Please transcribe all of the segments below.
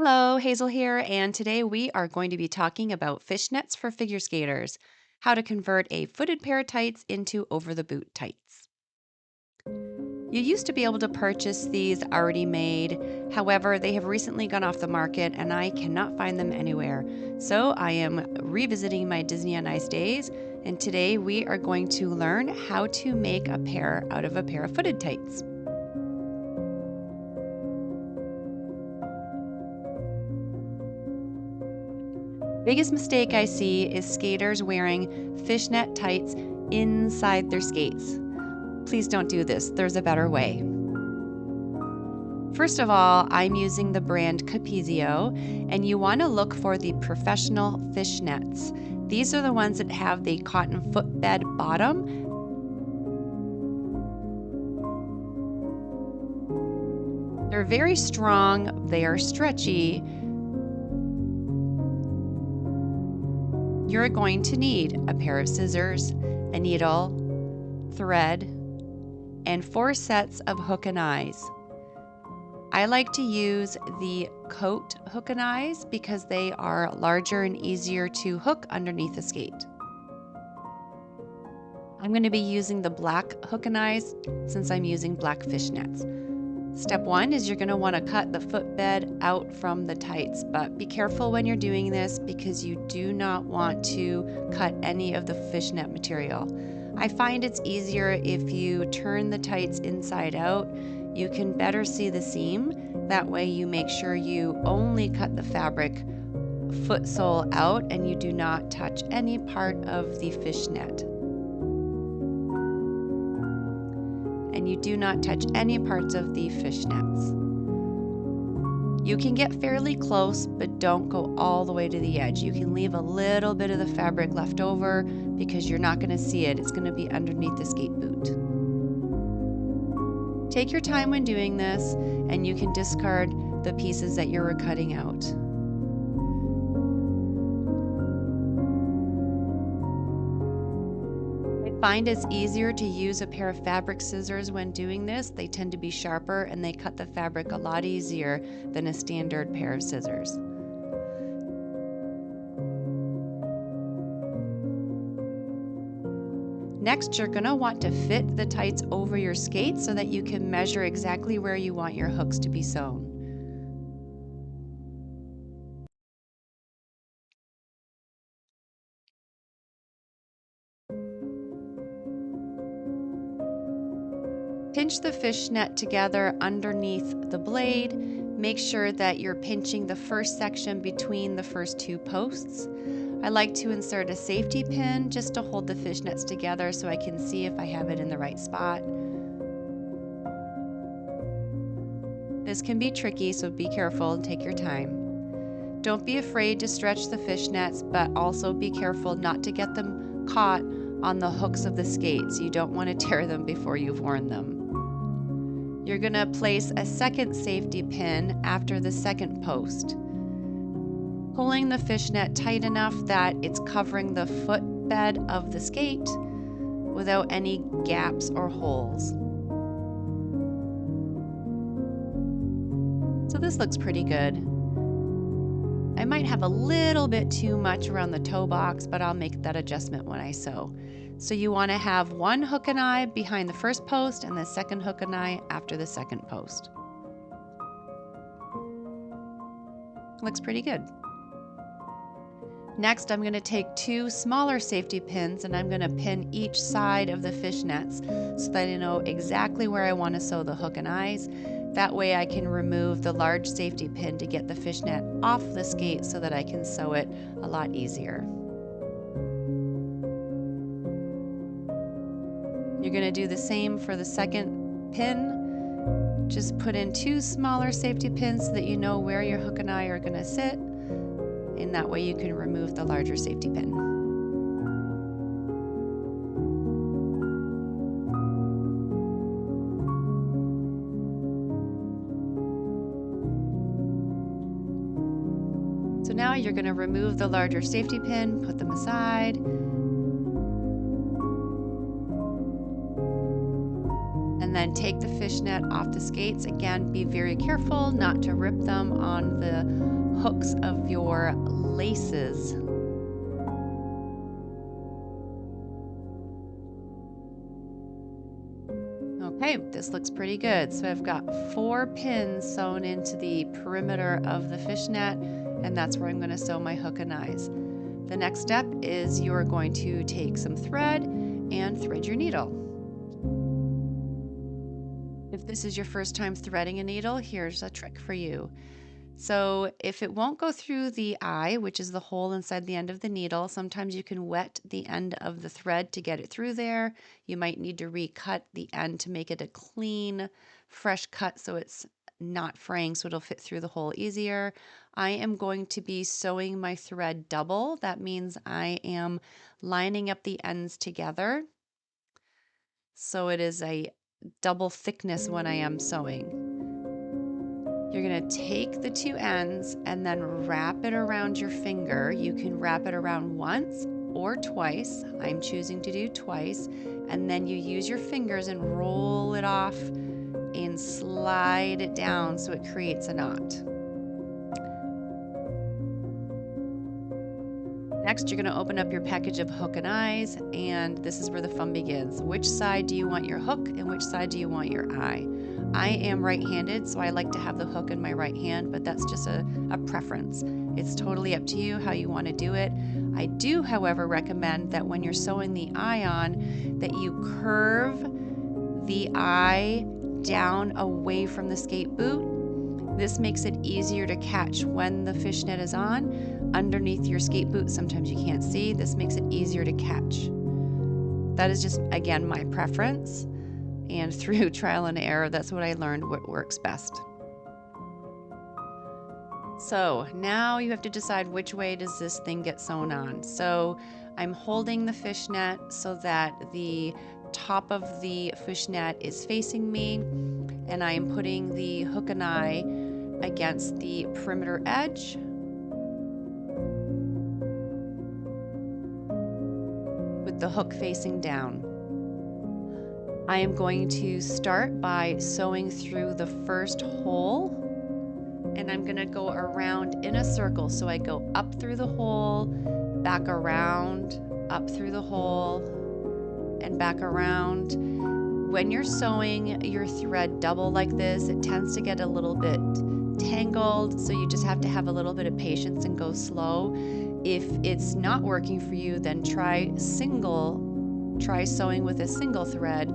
Hello, Hazel here, and today we are going to be talking about fishnets for figure skaters, how to convert a footed pair of tights into over the boot tights. You used to be able to purchase these already made. However, they have recently gone off the market and I cannot find them anywhere. So I am revisiting my Disney on Ice days, and today we are going to learn how to make a pair out of a pair of footed tights. Biggest mistake I see is skaters wearing fishnet tights inside their skates. Please don't do this. There's a better way. First of all, I'm using the brand Capezio, and you want to look for the professional fishnets. These are the ones that have the cotton footbed bottom. They're very strong, they are stretchy. You're going to need a pair of scissors, a needle, thread, and 4 sets of hook and eyes. I like to use the coat hook and eyes because they are larger and easier to hook underneath the skate. I'm going to be using the black hook and eyes since I'm using black fishnets. Step 1 is you're going to want to cut the footbed out from the tights, but be careful when you're doing this because you do not want to cut any of the fishnet material. I find it's easier if you turn the tights inside out. You can better see the seam. That way you make sure you only cut the fabric foot sole out and you do not touch any part of the fishnet. And you do not touch any parts of the fishnets. You can get fairly close, but don't go all the way to the edge. You can leave a little bit of the fabric left over because you're not going to see it. It's going to be underneath the skate boot. Take your time when doing this, and you can discard the pieces that you were cutting out. I find it's easier to use a pair of fabric scissors when doing this. They tend to be sharper and they cut the fabric a lot easier than a standard pair of scissors. Next, you're going to want to fit the tights over your skates so that you can measure exactly where you want your hooks to be sewn. Pinch the fishnet together underneath the blade. Make sure that you're pinching the first section between the first 2 posts. I like to insert a safety pin just to hold the fishnets together so I can see if I have it in the right spot. This can be tricky, so be careful and take your time. Don't be afraid to stretch the fishnets, but also be careful not to get them caught on the hooks of the skates. You don't want to tear them before you've worn them. You're going to place a second safety pin after the second post, pulling the fishnet tight enough that it's covering the footbed of the skate without any gaps or holes. So this looks pretty good. I might have a little bit too much around the toe box, but I'll make that adjustment when I sew. So you want to have 1 hook and eye behind the first post and the second hook and eye after the second post. Looks pretty good. Next, I'm going to take 2 smaller safety pins and I'm going to pin each side of the fishnets so that I know exactly where I want to sew the hook and eyes. That way I can remove the large safety pin to get the fishnet off the skate so that I can sew it a lot easier. You're going to do the same for the second pin. Just put in 2 smaller safety pins so that you know where your hook and eye are going to sit. And that way you can remove the larger safety pin. So now you're going to remove the larger safety pin, put them aside, and and then take the fishnet off the skates. Again, be very careful not to rip them on the hooks of your laces. Okay, this looks pretty good. So I've got 4 pins sewn into the perimeter of the fishnet, and that's where I'm going to sew my hook and eyes. The next step is you're going to take some thread and thread your needle. If this is your first time threading a needle, here's a trick for you. So if it won't go through the eye, which is the hole inside the end of the needle, sometimes you can wet the end of the thread to get it through there. You might need to recut the end to make it a clean, fresh cut so it's not fraying, so it'll fit through the hole easier. I am going to be sewing my thread double. That means I am lining up the ends together, so it is a double thickness when I am sewing. You're going to take the 2 ends and then wrap it around your finger. You can wrap it around once or twice. I'm choosing to do twice. And then you use your fingers and roll it off and slide it down so it creates a knot. Next, you're going to open up your package of hook and eyes, and this is where the fun begins. Which side do you want your hook and which side do you want your eye? I am right-handed, so I like to have the hook in my right hand, but that's just a preference. It's totally up to you how you want to do it. I do, however, recommend that when you're sewing the eye on, that you curve the eye down away from the skate boot. This makes it easier to catch when the fishnet is on. Underneath your skate boot, sometimes you can't see. This makes it easier to catch. That is just, again, my preference. And through trial and error, that's what I learned what works best. So now you have to decide which way does this thing get sewn on. So I'm holding the fishnet so that the top of the fishnet is facing me, and I am putting the hook and eye against the perimeter edge. With the hook facing down. I am going to start by sewing through the first hole, and I'm going to go around in a circle. So I go up through the hole, back around, up through the hole, and back around. When you're sewing your thread double like this, it tends to get a little bit tangled, so you just have to have a little bit of patience and go slow. If it's not working for you, then try sewing with a single thread.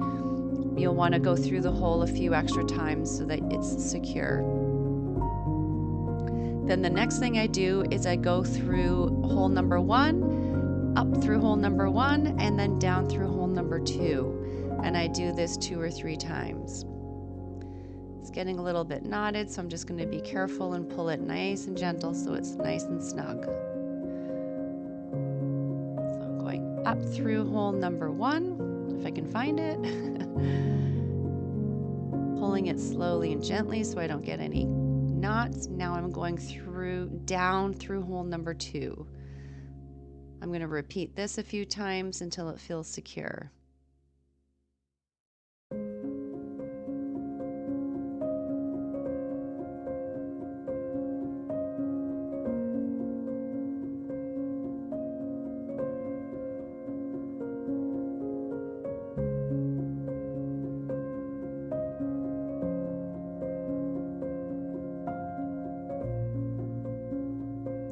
You'll want to go through the hole a few extra times so that it's secure. Then the next thing I do is I go through hole number 1, up through hole number 1, and then down through hole number 2. And I do this 2 or 3 times. It's getting a little bit knotted, so I'm just going to be careful and pull it nice and gentle so it's nice and snug. So I'm going up through hole number 1, if I can find it. Pulling it slowly and gently so I don't get any knots. Now I'm going down through hole number 2. I'm going to repeat this a few times until it feels secure.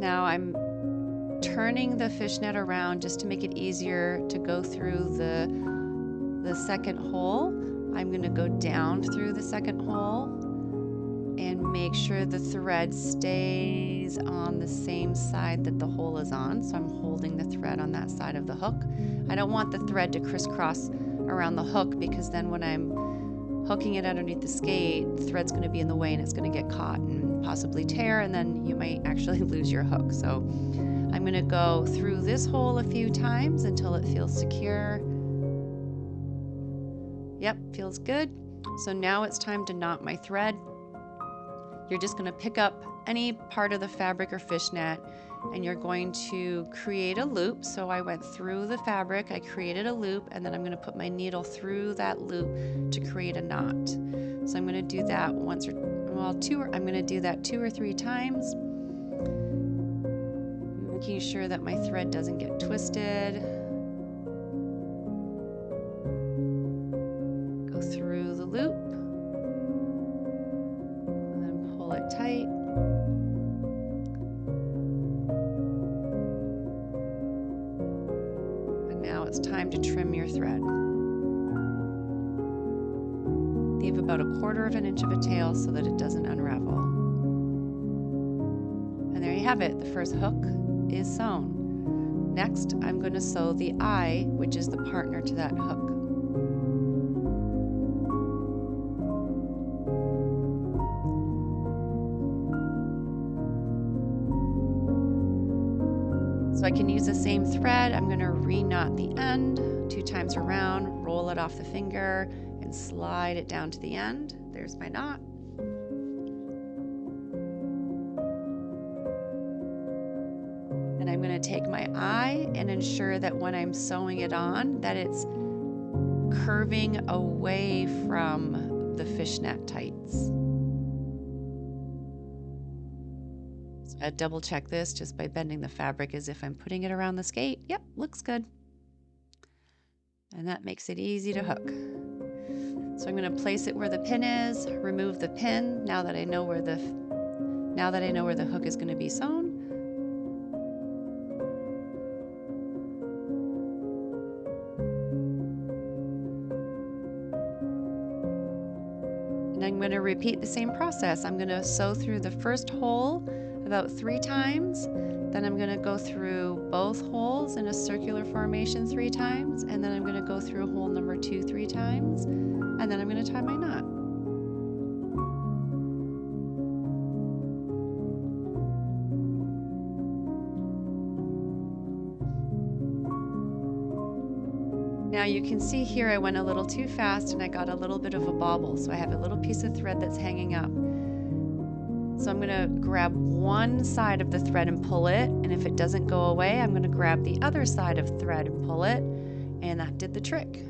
Now I'm turning the fishnet around just to make it easier to go through the second hole. I'm going to go down through the second hole and make sure the thread stays on the same side that the hole is on. So I'm holding the thread on that side of the hook. I don't want the thread to crisscross around the hook, because then when I'm hooking it underneath the skate, the thread's going to be in the way and it's going to get caught and possibly tear, and then you might actually lose your hook. So I'm going to go through this hole a few times until it feels secure. Yep, feels good. So now it's time to knot my thread. You're just going to pick up any part of the fabric or fishnet and you're going to create a loop. So I went through the fabric, I created a loop, and then I'm going to put my needle through that loop to create a knot. So I'm going to do that once or, well, I'm going to do that 2 or 3 times, making sure that my thread doesn't get twisted. Go through the loop, and then pull it tight. And now it's time to trim your thread. Leave about 1/4 inch of a tail so that it doesn't unravel. And there you have it, the first hook is sewn. Next, I'm going to sew the eye, which is the partner to that hook. So I can use the same thread. I'm going to re-knot the end 2 times around, roll it off the finger, and slide it down to the end. There's my knot. And I'm going to take my eye and ensure that when I'm sewing it on, that it's curving away from the fishnet tights. So I double check this just by bending the fabric as if I'm putting it around the skate. Yep, looks good. And that makes it easy to hook. So I'm going to place it where the pin is, remove the pin now that I know where the hook is going to be sewn. And I'm going to repeat the same process. I'm going to sew through the first hole about 3 times. Then I'm going to go through both holes in a circular formation 3 times. And then I'm going to go through hole number 2 3 times. And then I'm going to tie my knot. Now you can see here I went a little too fast and I got a little bit of a bobble. So I have a little piece of thread that's hanging up. So I'm going to grab one side of the thread and pull it. And if it doesn't go away, I'm going to grab the other side of thread and pull it. And that did the trick.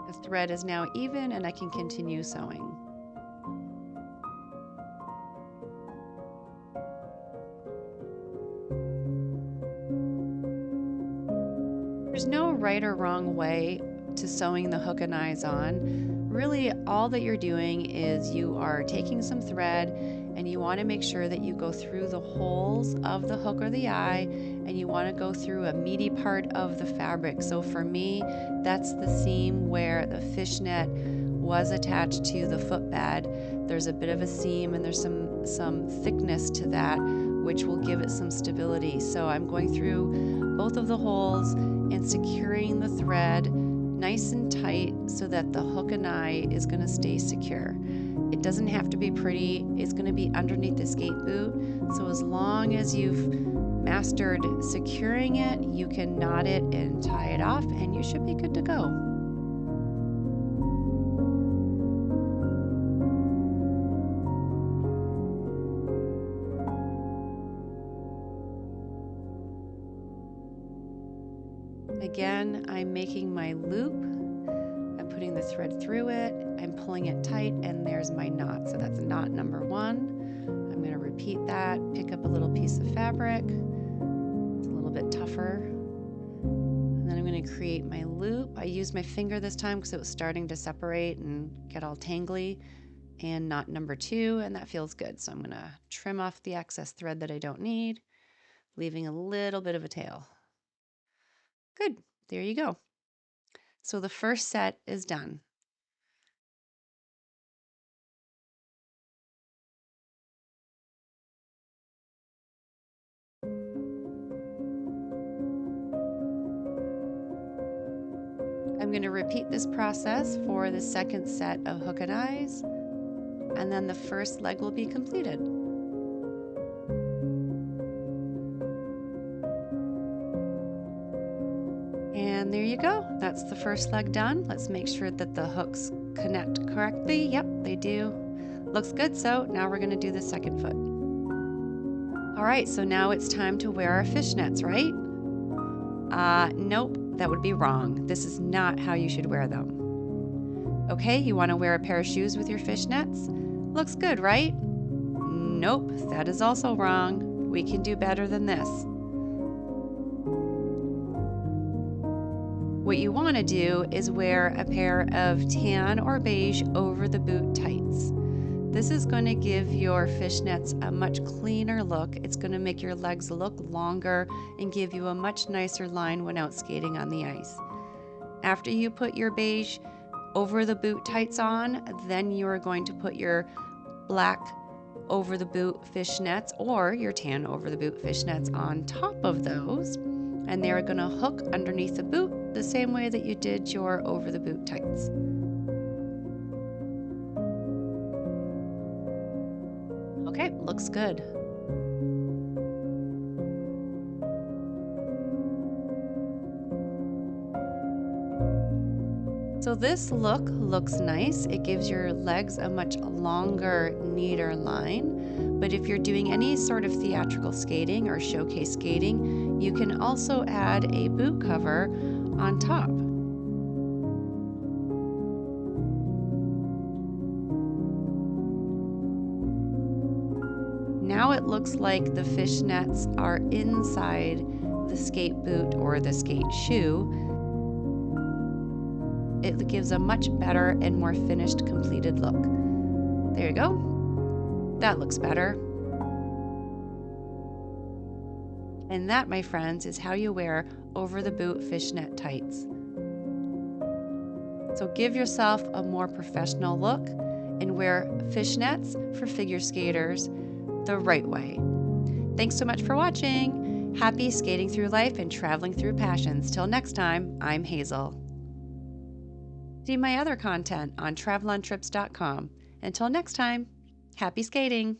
The thread is now even and I can continue sewing. There's no right or wrong way to sewing the hook and eyes on. Really, all that you're doing is you are taking some thread and you want to make sure that you go through the holes of the hook or the eye, and you want to go through a meaty part of the fabric. So for me, that's the seam where the fishnet was attached to the footbed. There's a bit of a seam and there's some thickness to that, which will give it some stability. So I'm going through both of the holes and securing the thread nice and tight so that the hook and eye is going to stay secure. It doesn't have to be pretty. It's going to be underneath the skate boot. So as long as you've mastered securing it, you can knot it and tie it off and you should be good to go. Again, I'm making my loop, I'm putting the thread through it, I'm pulling it tight, and there's my knot. So that's knot number 1. I'm going to repeat that, pick up a little piece of fabric, it's a little bit tougher, and then I'm going to create my loop. I used my finger this time because it was starting to separate and get all tangly, and knot number 2, and that feels good. So I'm going to trim off the excess thread that I don't need, leaving a little bit of a tail. Good, there you go. So the first set is done. I'm going to repeat this process for the second set of hook and eyes, and then the first leg will be completed. And there you go. That's the first leg done. Let's make sure that the hooks connect correctly. Yep, they do. Looks good. So now we're going to do the second foot. All right, so now it's time to wear our fishnets, right? Nope, that would be wrong. This is not how you should wear them. Okay, you want to wear a pair of shoes with your fishnets? Looks good, right? Nope, that is also wrong. We can do better than this. What you want to do is wear a pair of tan or beige over the boot tights. This is going to give your fishnets a much cleaner look. It's going to make your legs look longer and give you a much nicer line when out skating on the ice. After you put your beige over the boot tights on, then you are going to put your black over the boot fishnets or your tan over the boot fishnets on top of those, and they're going to hook underneath the boot the same way that you did your over the boot tights. Okay, looks good. So this look looks nice. It gives your legs a much longer, neater line. But if you're doing any sort of theatrical skating or showcase skating, you can also add a boot cover on top. Now it looks like the fishnets are inside the skate boot or the skate shoe. It gives a much better and more finished, completed look. There you go. That looks better. And that, my friends, is how you wear over the boot fishnet tights. So give yourself a more professional look and wear fishnets for figure skaters the right way. Thanks so much for watching. Happy skating through life and traveling through passions. Till next time, I'm Hazel. See my other content on travelontrips.com. Until next time, happy skating!